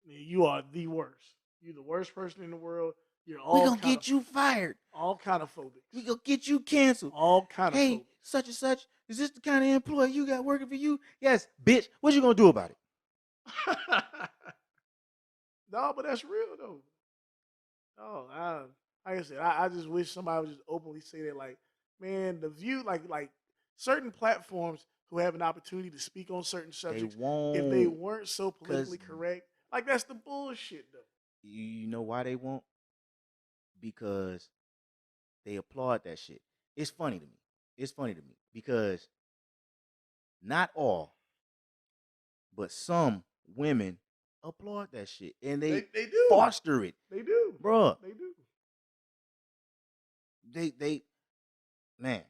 Man, you are the worst. You're the worst person in the world. You're We all gonna get you fired. all kind of phobic. We gonna get you canceled. All kind of Hey, phobic. such and such, is this the kind of employee you got working for you? Yes, bitch. What you gonna do about it? No, but that's real though. Oh, like I said, I just wish somebody would just openly say that. Like, man, the view, like certain platforms who have an opportunity to speak on certain subjects, if they weren't so politically correct, like that's the bullshit though. You know why they won't? Because they applaud that shit. It's funny to me because not all, but some women applaud that shit and they do foster it. They do, Bruh. They do. They man,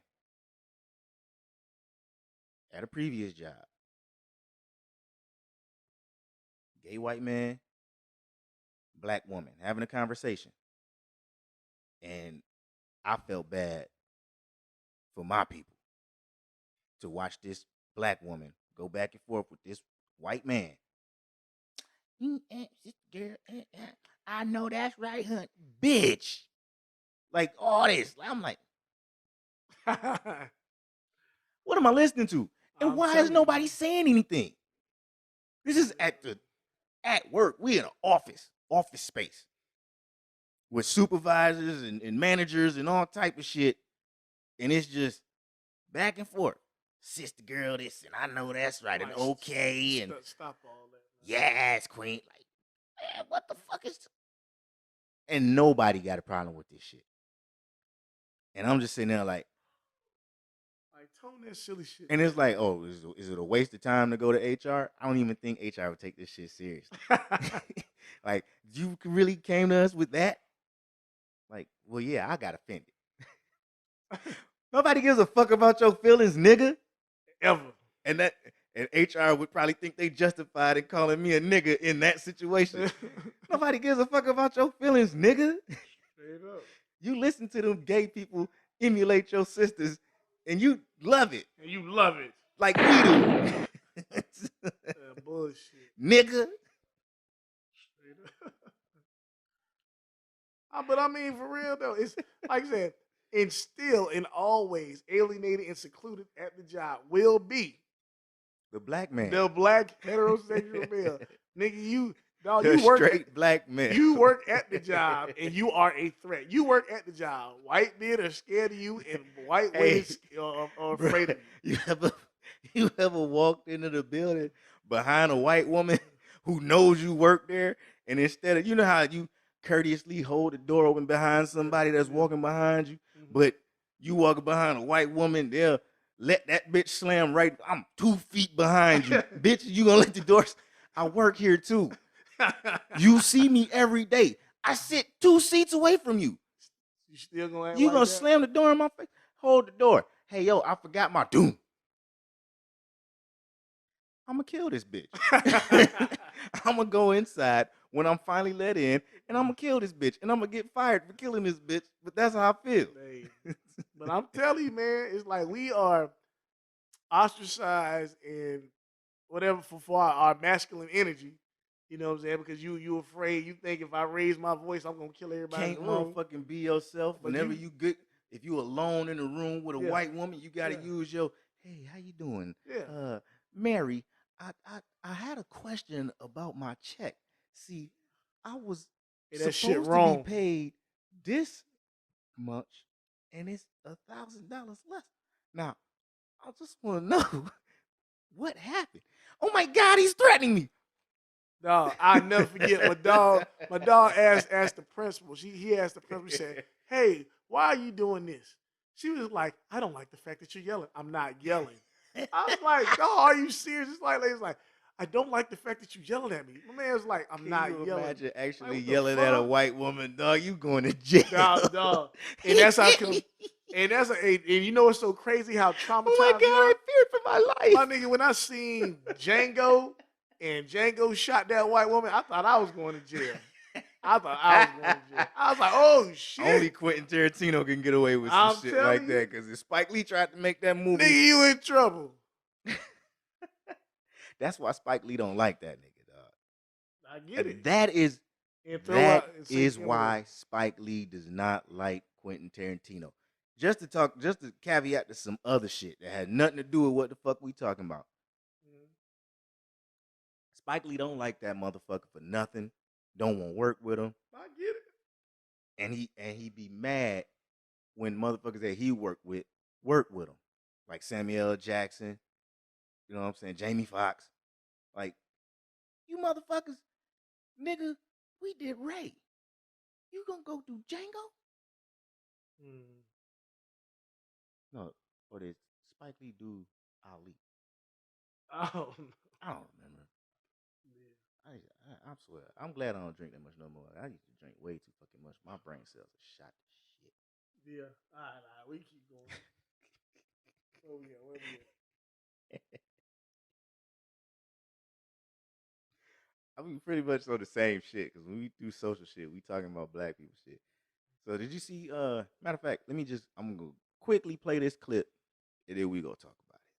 at a previous job, gay white man, black woman having a conversation, and I felt bad for my people to watch this black woman go back and forth with this white man. Girl, I know that's right, hun. Bitch. Like all this. I'm like, what am I listening to? And why is nobody saying anything? This is at work. We in an office space with supervisors and managers and all type of shit. And it's just back and forth. Sister girl, this, and I know that's right, and okay, and stop all that. Yes, queen. Like, man, what the fuck is? And nobody got a problem with this shit. And I'm just sitting there like tone that silly shit. And it's like, oh, is it a waste of time to go to HR? I don't even think HR would take this shit seriously. Like, you really came to us with that? Like, well, yeah, I got offended. Nobody gives a fuck about your feelings, nigga. Ever. And HR would probably think they justified in calling me a nigga in that situation. Nobody gives a fuck about your feelings, nigga. Straight up. You listen to them gay people emulate your sisters, and you love it. And you love it. Like we do. Bullshit. Nigga. Straight up. But I mean, for real, though, it's like I said, and still and always alienated and secluded at the job will be the black man. The black heterosexual male. Nigga, you work straight black man. You work at the job and you are a threat. You work at the job. White men are scared of you and white women are afraid of you. You ever walked into the building behind a white woman who knows you work there, and instead of, you know how you courteously hold the door open behind somebody that's walking behind you, but you walking behind a white woman, they'll let that bitch slam right. I'm 2 feet behind you, bitch. You gonna let the door? I work here too. You see me every day. I sit 2 seats away from you. You still gonna act You like gonna that? slam the door in my face? Hold the door. Hey, yo, I forgot my doom. I'm gonna kill this bitch. I'm gonna go inside when I'm finally let in, and I'm gonna kill this bitch, and I'm gonna get fired for killing this bitch. But that's how I feel. Hey, but I'm telling you, man, it's like we are ostracized and whatever for our masculine energy. You know what I'm saying? Because you afraid, you think if I raise my voice, I'm gonna kill everybody Can't in the room. motherfucking be yourself. But Whenever you get, if you alone in a room with a white woman, you gotta use your, hey, how you doing? Yeah. Mary, I had a question about my check. See, I was That shit supposed to wrong. be paid this much, and it's $1,000 less. Now, I just want to know what happened. Oh my God, he's threatening me. Dog, I'll never forget my dog asked the principal. He asked the principal, he said, hey, why are you doing this? She was like, I don't like the fact that you're yelling. I'm not yelling. I was like, dog, are you serious? It's like, I don't like the fact that you're yelling at me. My man's like, I'm not Can you yelling. imagine actually like, yelling at a white woman? Dog, you going to jail. Dog. And that's how come. And and you know what's so crazy how traumatized Oh my God, I feared for my life. My nigga, when I seen Django and Django shot that white woman, I thought I was going to jail. I was like, oh shit. Only Quentin Tarantino can get away with some shit like that, because if Spike Lee tried to make that movie, nigga, you in trouble. That's why Spike Lee don't like that nigga, dog. I get it. That is why Spike Lee does not like Quentin Tarantino. Just to caveat to some other shit that had nothing to do with what the fuck we talking about. Spike Lee don't like that motherfucker for nothing. Don't want to work with him. I get it. And he be mad when motherfuckers that he work with him. Like Samuel L. Jackson, you know what I'm saying? Jamie Foxx. Like, you motherfuckers, nigga, we did Ray. You gonna go do Django? No, or did Spike Lee do Ali? Oh, I don't remember. I swear, I'm glad I don't drink that much no more. I used to drink way too fucking much. My brain cells are shot to shit. Yeah, all right, we keep going. Where we at? I mean, pretty much on the same shit, because when we do social shit, we talking about black people shit. So did you see, matter of fact, I'm gonna quickly play this clip, and then we gonna talk about it.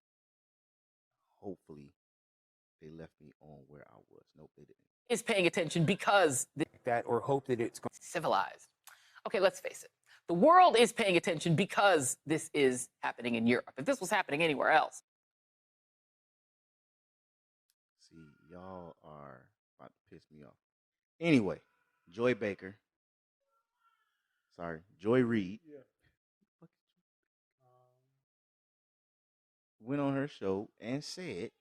Hopefully, they left me on where I was. Nope, they didn't. Is paying attention because that or hope that it's civilized. Okay, let's face it. The world is paying attention because this is happening in Europe. If this was happening anywhere else. See, y'all are about to piss me off. Anyway, Joy Reid. Yeah. Went on her show and said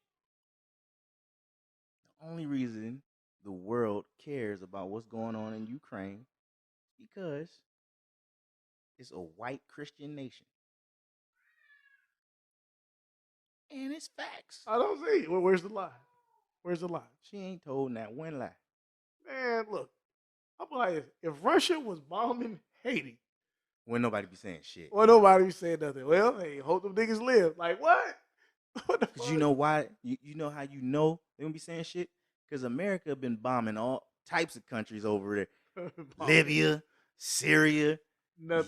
the only reason the world cares about what's going on in Ukraine is because it's a white Christian nation. And it's facts. I don't see. Where's the lie? Where's the lie? She ain't told that one lie. Man, look. I'm like, if Russia was bombing Haiti, Wouldn't nobody be saying shit. well, nobody be saying nothing. Well, hey, hope them niggas live. Like, what? What the fuck? Because you know why? You know how you know they won't be saying shit? Because America been bombing all types of countries over there. Libya, Syria,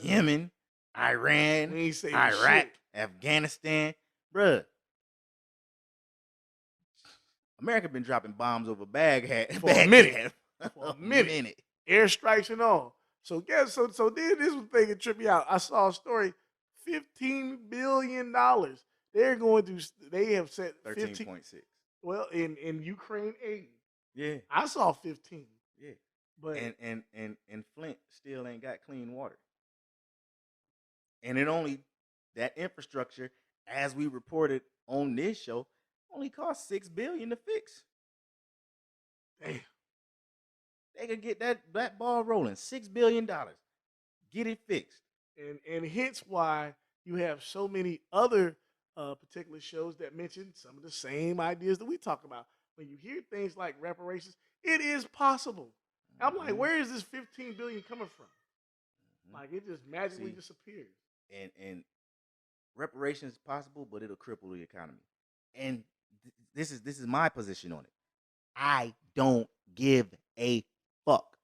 Yemen, Iran, Iraq, shit. Afghanistan. Bruh. America been dropping bombs over Baghdad For a minute. For a minute. Airstrikes and all. So guess so then this was thing that tripped me out. I saw a story, $15 billion. They have set 13.6. Well, in Ukraine aid. Yeah. I saw 15. Yeah. But and Flint still ain't got clean water. And that infrastructure as we reported on this show, only cost $6 billion to fix. Damn. They could get that ball rolling. $6 billion. Get it fixed. And hence why you have so many other particular shows that mention some of the same ideas that we talk about. When you hear things like reparations, it is possible. I'm like, where is this $15 billion coming from? Like, it just magically disappears. And reparations is possible, but it'll cripple the economy. And this is my position on it. I don't give a fuck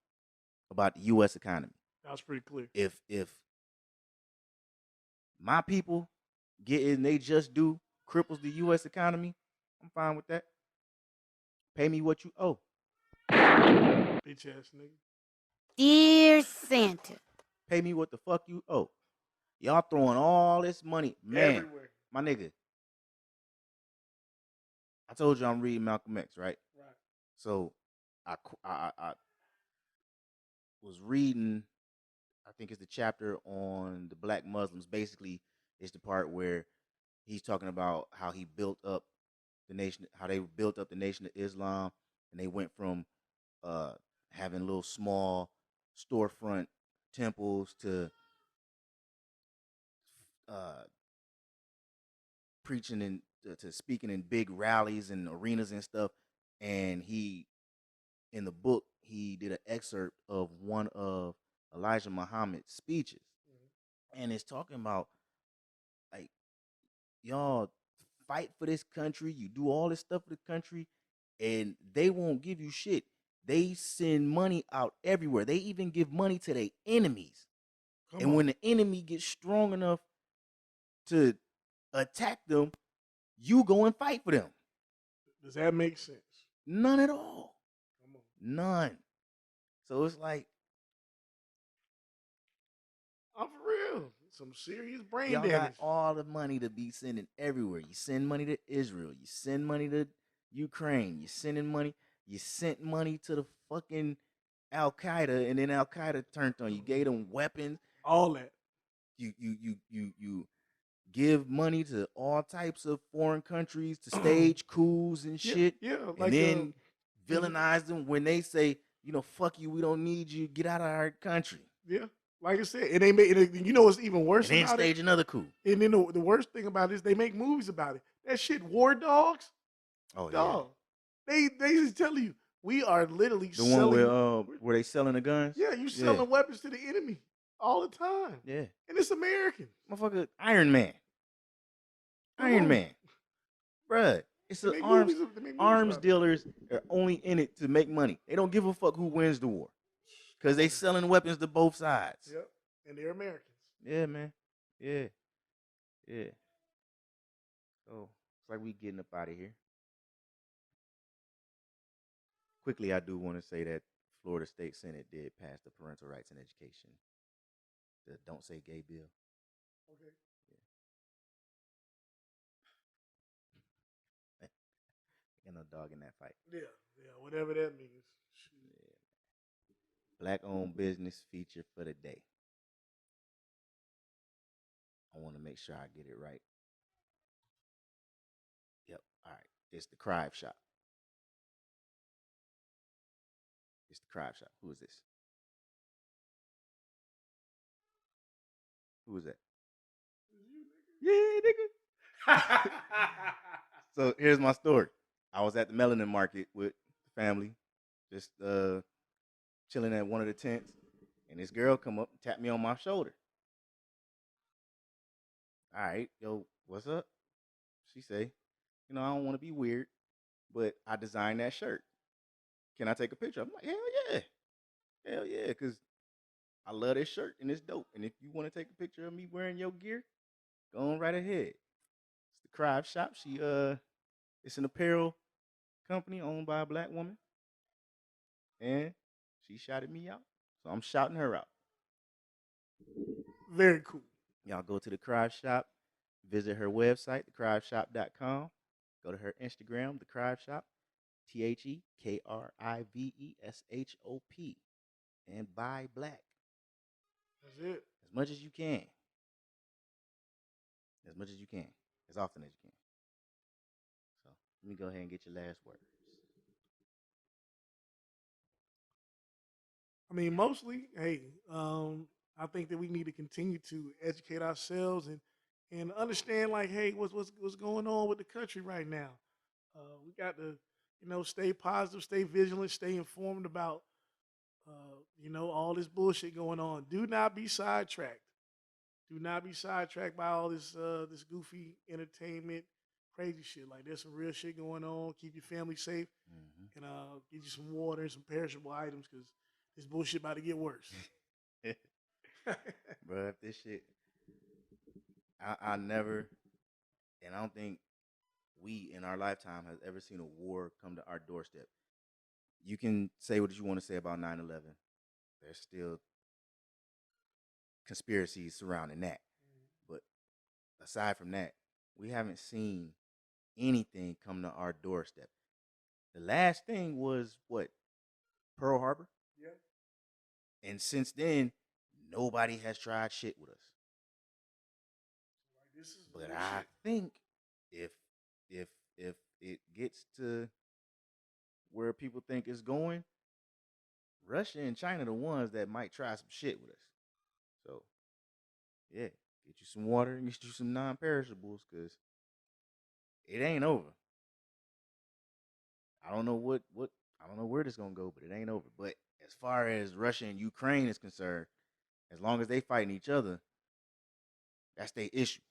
about the U.S. economy. That was pretty clear. If my people getting they just due cripples the U.S. economy, I'm fine with that. Pay me what you owe. Bitch ass nigga. Dear Santa. Pay me what the fuck you owe. Y'all throwing all this money. Man, everywhere. My nigga. I told you I'm reading Malcolm X, right? Right. So I was reading, I think it's the chapter on the black Muslims. Basically, it's the part where he's talking about how he built up the nation, how they built up the Nation of Islam, and they went from having little small storefront temples to preaching and to speaking in big rallies and arenas and stuff. And he, in the book, he did an excerpt of one of Elijah Muhammad's speeches, and it's talking about like, y'all fight for this country, you do all this stuff for the country, and they won't give you shit. They send money out everywhere. They even give money to their enemies. And when the enemy gets strong enough to attack them, you go and fight for them. Does that make sense? None at all. Come on. None. So it's like, I'm for real. Some serious brain y'all damage. got all the money to be sending everywhere. You send money to Israel. You send money to Ukraine. You sending money. You sent money to the fucking Al Qaeda, and then Al Qaeda turned on you. Gave them weapons. All that. You give money to all types of foreign countries to stage coups and shit. Yeah, and like then villainize them when they say, fuck you, we don't need you, get out of our country. Yeah, like I said, and they make it. You know what's even worse? And then about stage it? another coup. And then the worst thing about it is they make movies about it. That shit, War Dogs. Oh dog. They just tell you we are literally the selling. one where they selling the guns. Yeah, you selling weapons to the enemy all the time. Yeah, and it's American. Motherfucker, Iron Man. Iron Man, bruh. It's an arms dealers are only in it to make money. They don't give a fuck who wins the war, because they selling weapons to both sides. Yep, and they're Americans. Yeah, man. Yeah. So it's like we getting up out of here. Quickly, I do want to say that Florida State Senate did pass the Parental Rights in Education, the Don't Say Gay bill. Okay. Ain't no dog in that fight. Yeah, whatever that means. Yeah. Black-owned business feature for the day. I want to make sure I get it right. Yep. All right. It's the KRIVE shop. It's the KRIVE shop. Who is this? Who is that? Yeah, nigga. So here's my story. I was at the Melanin Market with the family, just chilling at one of the tents, and this girl come up and tap me on my shoulder. All right, yo, what's up? She say, I don't want to be weird, but I designed that shirt. Can I take a picture? I'm like, hell yeah, because I love this shirt and it's dope. And if you want to take a picture of me wearing your gear, go on right ahead. It's the KRIVE shop. It's an apparel company owned by a black woman, and she shouted me out, so I'm shouting her out. Very cool. Y'all go to the KRIVE shop, visit her website, thekriveshop.com. Go to her Instagram, the KRIVE shop, TheKriveshop, and buy black. That's it. As much as you can. As much as you can. as often as you can. So let me go ahead and get your last words. I mean, mostly, hey, I think that we need to continue to educate ourselves and understand, like, hey, what's going on with the country right now. We got to, stay positive, stay vigilant, stay informed about, all this bullshit going on. Do not be sidetracked. Do not be sidetracked by all this goofy entertainment, crazy shit. Like, there's some real shit going on. Keep your family safe, and get you some water and some perishable items because this bullshit about to get worse. Bro, if this shit, I never, and I don't think we in our lifetime has ever seen a war come to our doorstep. You can say what you want to say about 9/11. There's still conspiracies surrounding that. But aside from that, we haven't seen anything come to our doorstep. The last thing was what? Pearl Harbor? Yeah. And since then, nobody has tried shit with us. But I think if it gets to where people think it's going, Russia and China the ones that might try some shit with us. So, yeah, get you some water and get you some non-perishables because it ain't over. I don't know I don't know where this gonna go, but it ain't over. But as far as Russia and Ukraine is concerned, as long as they fighting each other, that's their issue.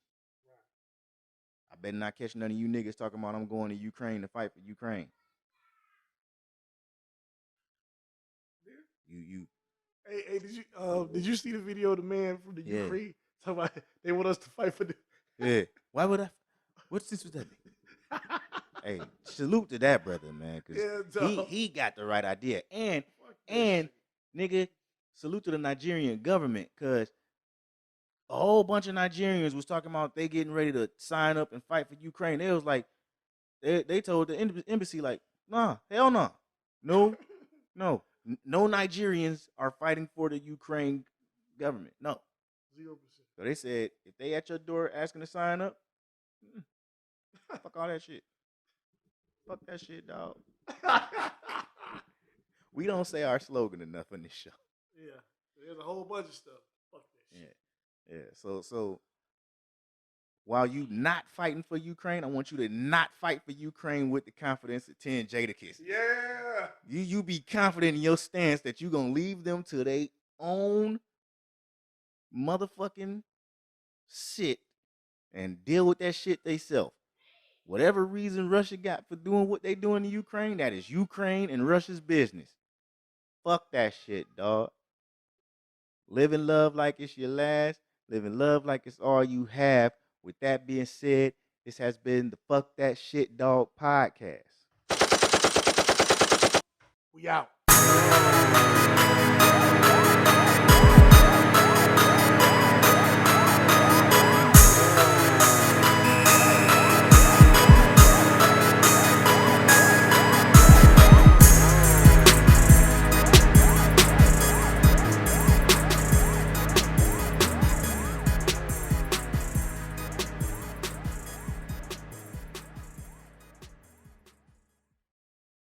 I better not catch none of you niggas talking about I'm going to Ukraine to fight for Ukraine. You. Hey, did you see the video of the man from the Ukraine talking about they want us to fight for the? Yeah. Why would I? What sense was that? Hey, salute to that brother, man, because he got the right idea, and nigga, salute to the Nigerian government, because a whole bunch of Nigerians was talking about they getting ready to sign up and fight for Ukraine. They was like, they told the embassy like, nah, hell no, no Nigerians are fighting for the Ukraine government. No, 0%. So they said if they at your door asking to sign up, fuck all that shit. Fuck that shit, dog. We don't say our slogan enough on this show. Yeah, there's a whole bunch of stuff. Fuck that shit. Yeah. So while you not fighting for Ukraine, I want you to not fight for Ukraine with the confidence of 10 Jadakiss. Yeah. You be confident in your stance that you gonna leave them to their own motherfucking shit and deal with that shit theyself. Whatever reason Russia got for doing what they doing in Ukraine, that is Ukraine and Russia's business. Fuck that shit, dog. Live and love like it's your last. Live and love like it's all you have. With that being said, this has been the Fuck That Shit Dog podcast. We out.